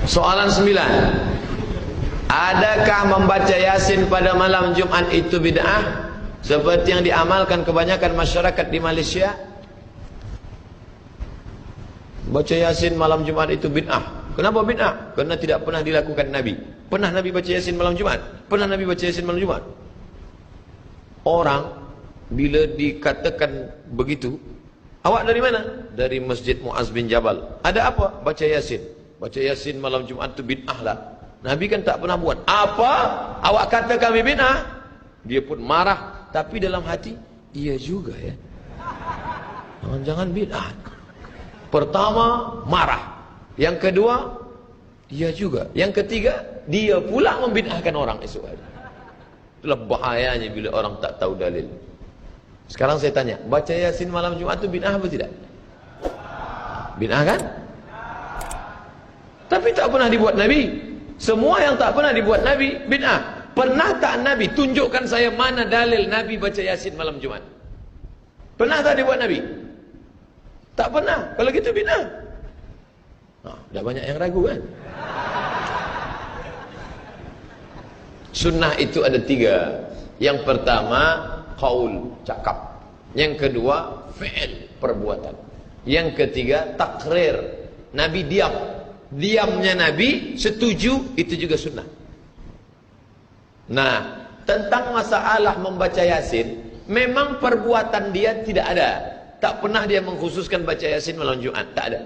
Soalan 9. Adakah membaca Yasin pada malam Jumat itu bid'ah seperti yang diamalkan kebanyakan masyarakat di Malaysia? Baca Yasin malam Jumat itu bid'ah. Kenapa bid'ah? Karena tidak pernah dilakukan Nabi. Pernah Nabi baca Yasin malam Jumat? Pernah Nabi baca Yasin malam Jumat? Orang bila dikatakan begitu, awak dari mana? Dari Masjid Muaz bin Jabal. Ada apa? Baca Yasin. Baca Yasin malam Jumat itu bid'ah lah. Nabi kan tak pernah buat. Apa? Awak kata kami bid'ah? Dia pun marah. Tapi dalam hati, iya juga ya. Jangan-jangan bid'ah. Pertama, marah. Yang kedua, iya juga. Yang ketiga, dia pula membid'ahkan orang esok hari. Itulah bahayanya bila orang tak tahu dalil. Sekarang saya tanya, baca Yasin malam Jumat itu bid'ah apa tidak? Bid'ah kan? Tapi tak pernah dibuat Nabi. Semua yang tak pernah dibuat Nabi, bid'ah. Pernah tak Nabi tunjukkan saya mana dalil Nabi baca Yasin malam Jumat? Pernah tak dibuat Nabi? Tak pernah. Kalau gitu bid'ah. Dah banyak yang ragu kan? Sunnah itu ada 3. Yang pertama, qaul, cakap. Yang kedua, fi'il, perbuatan. Yang ketiga, takrir. Nabi diam. Diamnya Nabi setuju, itu juga sunnah. Nah, tentang masalah membaca Yasin, memang perbuatan dia tidak ada. Tak pernah dia mengkhususkan baca Yasin malam Jumat, tak ada.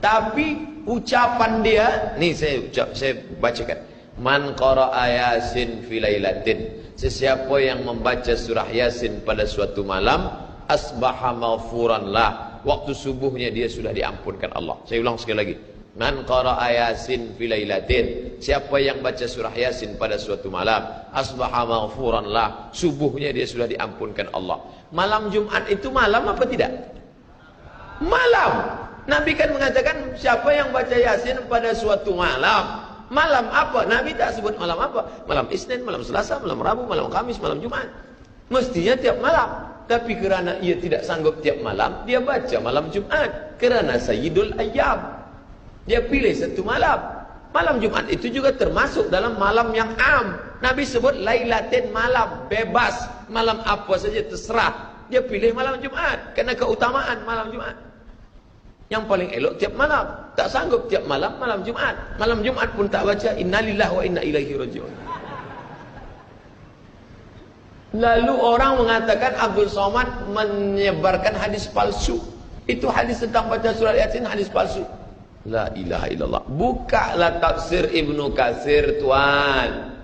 Tapi ucapan dia, nih saya bacakan. Man qara'a Yasin fi lailatin, sesiapa yang membaca surah Yasin pada suatu malam, asbaha maghfuran lah, waktu subuhnya dia sudah diampunkan Allah. Saya ulang sekali lagi. Man qara'a Yasin fi lailatin, siapa yang baca surah Yasin pada suatu malam, asbaha maghfuran lah, subuhnya dia sudah diampunkan Allah. Malam Jumat itu malam apa tidak? Malam. Nabi kan mengatakan siapa yang baca Yasin pada suatu malam. Malam apa? Nabi tak sebut malam apa. Malam Isnin, malam Selasa, malam Rabu, malam Kamis, malam Jumat. Mestinya tiap malam. Tapi kerana ia tidak sanggup tiap malam, dia baca malam Jumat. Kerana Sayyidul Ayyam, dia pilih satu malam. Malam Jumat itu juga termasuk dalam malam yang am. Nabi sebut lailatin, malam bebas. Malam apa saja terserah. Dia pilih malam Jumat kerana keutamaan malam Jumat. Yang paling elok tiap malam. Tak sanggup tiap malam, malam Jumat. Malam Jumat pun tak baca innalillahi wa inna ilaihi raji'un. Lalu orang mengatakan Abdul Somad menyebarkan hadis palsu. Itu hadis tentang baca surat Yasin, hadis palsu. La ilaha illallah. Bukalah tafsir Ibnu Katsir, tuan.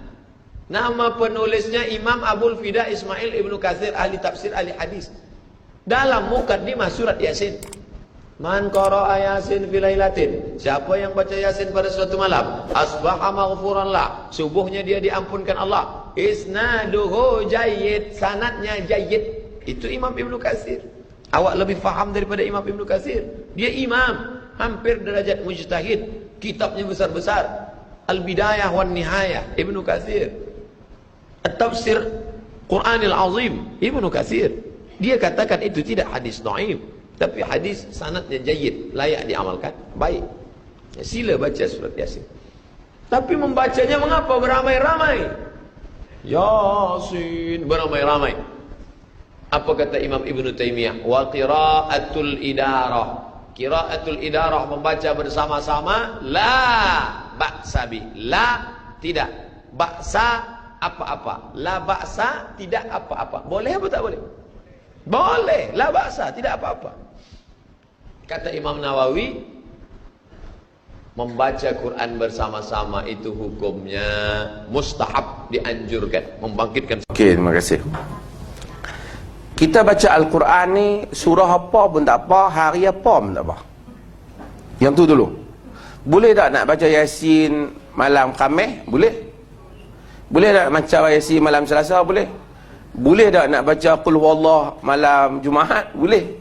Nama penulisnya Imam Abul Fida Ismail Ibnu Katsir, ahli tafsir, ahli hadis. Dalam mukaddimah surat Yasin, man qara'a Yasin fi lailatin, siapa yang baca Yasin pada suatu malam, asbaha maghfuran lah, subuhnya dia diampunkan Allah. Isnaduhu jayyid, sanadnya jayyid. Itu Imam Ibnu Katsir. Awak lebih faham daripada Imam Ibnu Katsir. Dia imam, hampir derajat mujtahid. Kitabnya besar-besar. Al-Bidayah wan Nihayah, Ibnu Katsir. At-Tafsir Quranil Azim, Ibnu Katsir. Dia katakan itu tidak hadis dhaif, tapi hadis sanadnya jayyid, layak diamalkan, baik. Ya, sila baca surat Yasin. Tapi membacanya mengapa beramai-ramai? Yasin beramai-ramai. Apa kata Imam Ibnu Taimiyah? Wa qiraatul idarah. Qiraatul idarah, membaca bersama-sama, la ba'sa bi. La tidak. Ba'sa apa-apa. La ba'sa tidak apa-apa. Boleh apa tak boleh? Boleh. La ba'sa tidak apa-apa. Kata Imam Nawawi, membaca Quran bersama-sama itu hukumnya mustahab, dianjurkan, membangkitkan. Okey, terima kasih. Kita baca Al-Quran ni surah apa pun tak apa, hari apa pun tak apa. Yang tu dulu. Boleh tak nak baca Yasin malam Khamis? Boleh. Boleh tak baca Yasin malam Selasa? Boleh. Boleh tak nak baca Qul Huwallah malam Jumaat? Boleh.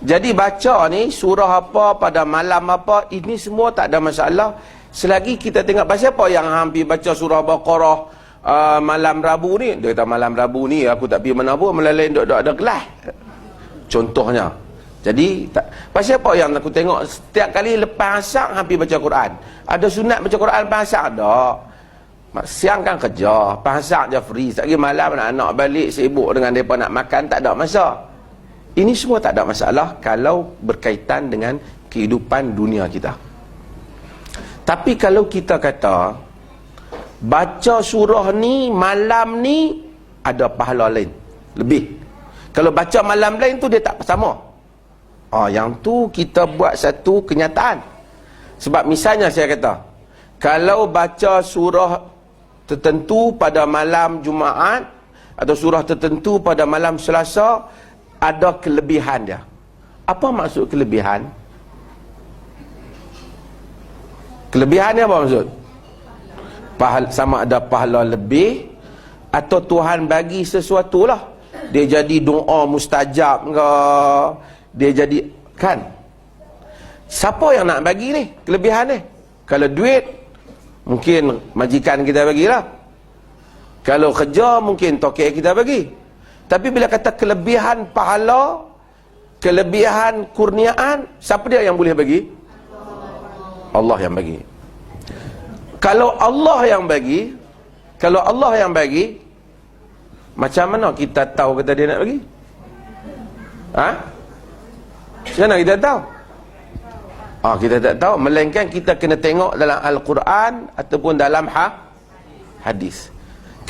Jadi baca ni surah apa pada malam apa, ini semua tak ada masalah. Selagi kita tengok pasal apa yang hampir baca surah Baqarah malam Rabu ni. Dia kata malam Rabu ni aku tak pergi mana pun, melalui duduk ada kelas. Contohnya Jadi pasal apa yang aku tengok setiap kali lepas asar hampir baca Quran. Ada sunat baca Quran lepas asar tak? Siang kan kerja, lepas asar je free. Sekali malam anak-anak balik sibuk dengan mereka nak makan, tak ada masa. Ini semua tak ada masalah kalau berkaitan dengan kehidupan dunia kita. Tapi kalau kita kata baca surah ni malam ni ada pahala lain lebih. Kalau baca malam lain tu dia tak sama. Yang tu kita buat satu kenyataan. Sebab misalnya saya kata, kalau baca surah tertentu pada malam Jumaat atau surah tertentu pada malam Selasa, ada kelebihan dia. Apa maksud kelebihan? Kelebihan ni apa maksud? Sama ada pahala lebih atau Tuhan bagi sesuatu lah. Dia jadi doa mustajab ke, dia jadi, kan? Siapa yang nak bagi ni kelebihan ni? Kalau duit mungkin majikan kita bagilah. Kalau kerja mungkin tokek kita bagi. Tapi bila kata kelebihan pahala, kelebihan kurniaan, siapa dia yang boleh bagi? Allah yang bagi. Kalau Allah yang bagi, macam mana kita tahu kata dia nak bagi? Macam mana kita tahu? Kita tak tahu, melainkan kita kena tengok dalam Al-Quran ataupun dalam hadis.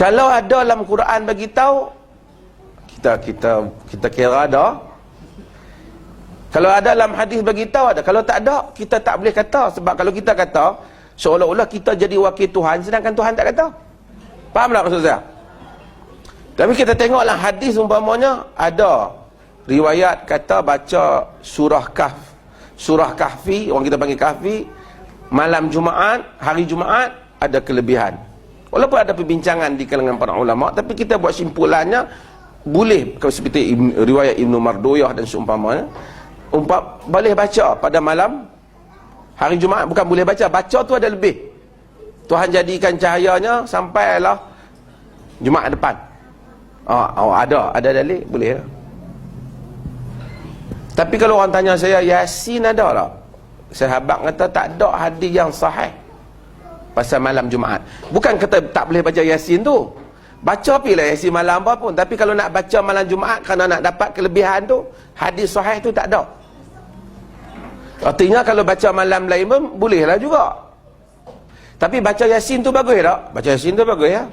Kalau ada dalam Quran bagi tahu, kita kira ada. Kalau ada dalam hadis bagi tahu ada. Kalau tak ada, kita tak boleh kata. Sebab kalau kita kata, seolah-olah kita jadi wakil Tuhan, sedangkan Tuhan tak kata. Faham tak maksud saya? Tapi kita tengoklah hadis umpamanya ada riwayat kata baca surah Kahfi, orang kita panggil Kahfi, malam Jumaat, hari Jumaat ada kelebihan. Walaupun ada perbincangan di kalangan para ulama, tapi kita buat simpulannya boleh, seperti riwayat Ibnu Marduyah dan seumpamanya, boleh baca pada malam hari Jumaat. Bukan boleh baca tu ada lebih. Tuhan jadikan cahayanya sampailah Jumaat depan. Ada dalil, boleh lah. Tapi kalau orang tanya saya, Yasin ada tak? Sahabat kata tak ada hadis yang sahih pasal malam Jumaat. Bukan kata tak boleh baca Yasin tu, baca pilih Yasin malam apa pun. Tapi kalau nak baca malam Jumaat kerana nak dapat kelebihan tu, hadis sahih tu tak ada. Artinya kalau baca malam lain pun bolehlah juga. Tapi baca Yasin tu bagus tak? Baca Yasin tu bagus ya.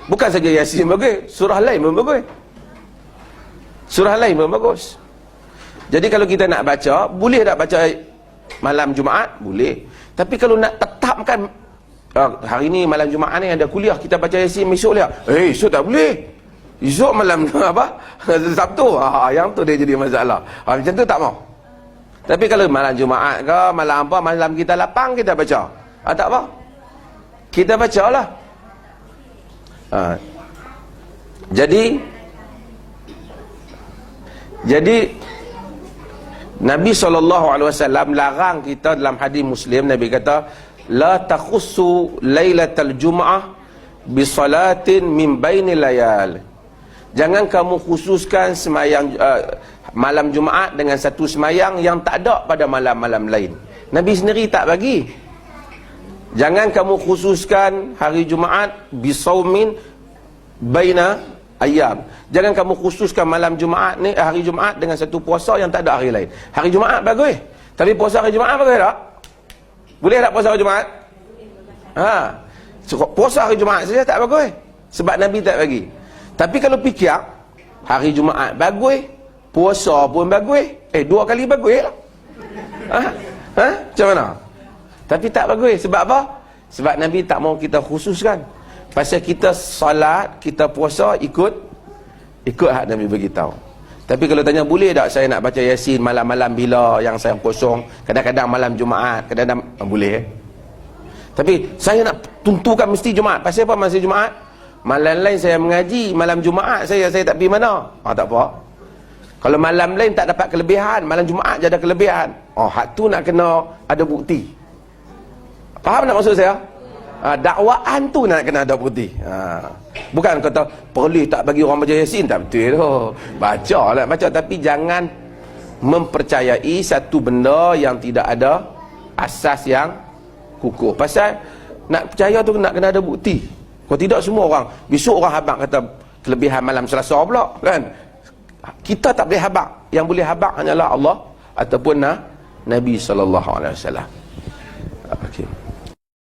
Bukan saja Yasin bagus, surah lain pun bagus. Surah lain pun bagus. Jadi kalau kita nak baca, boleh tak baca malam Jumaat? Boleh. Tapi kalau nak tetapkan hari ni malam Jumaat ni ada kuliah, kita baca Yasin esok dia. Esok tak boleh. Esok malam apa? Sabtu. Yang tu dia jadi masalah. Macam tu tak mau. Tapi kalau malam Jumaat ke, malam apa, malam kita lapang, kita baca. Tak apa. Kita bacalah. Jadi Nabi SAW larang kita dalam hadis Muslim. Nabi kata, la takhussu lailatal jum'ah bi salatin min bainil layal. Jangan kamu khususkan semayang malam Jumaat dengan satu semayang yang tak ada pada malam-malam lain. Nabi sendiri tak bagi. Jangan kamu khususkan hari Jumaat bisaumin baina ayam. Jangan kamu khususkan malam Jumaat ni, hari Jumaat dengan satu puasa yang tak ada hari lain. Hari Jumaat bagus, tapi puasa hari Jumaat bagus tak? Boleh tak puasa hari Jumaat? Puasa hari Jumaat saja tak bagus, sebab Nabi tak bagi. Tapi kalau fikir hari Jumaat bagus, puasa pun bagus, dua kali bagus lah. Macam mana? Tapi tak bagus. Sebab apa? Sebab Nabi tak mau kita khususkan. Pasal kita salat, kita puasa ikut hak Nabi beritahu. Tapi kalau tanya boleh tak saya nak baca Yasin malam-malam bila yang saya kosong, kadang-kadang malam Jumaat, kadang-kadang boleh. Tapi saya nak tentukan mesti Jumaat. Pasal apa masa Jumaat? Malam lain saya mengaji, malam Jumaat saya tak pergi mana. Tak apa. Kalau malam lain tak dapat kelebihan, malam Jumaat je ada kelebihan. Hak tu nak kena ada bukti. Faham tak maksud saya? Dakwaan tu nak kena ada bukti. Bukan kata perlu tak bagi orang baca Yasin, tak betul tu. Baca lah, baca, tapi jangan mempercayai satu benda yang tidak ada asas yang kukuh. Pasal nak percaya tu nak kena ada bukti. Kalau tidak semua orang, besok orang habaq kata kelebihan malam Selasa pula kan. Kita tak boleh habaq. Yang boleh habaq hanyalah Allah ataupun Nabi sallallahu alaihi wasallam. Okey.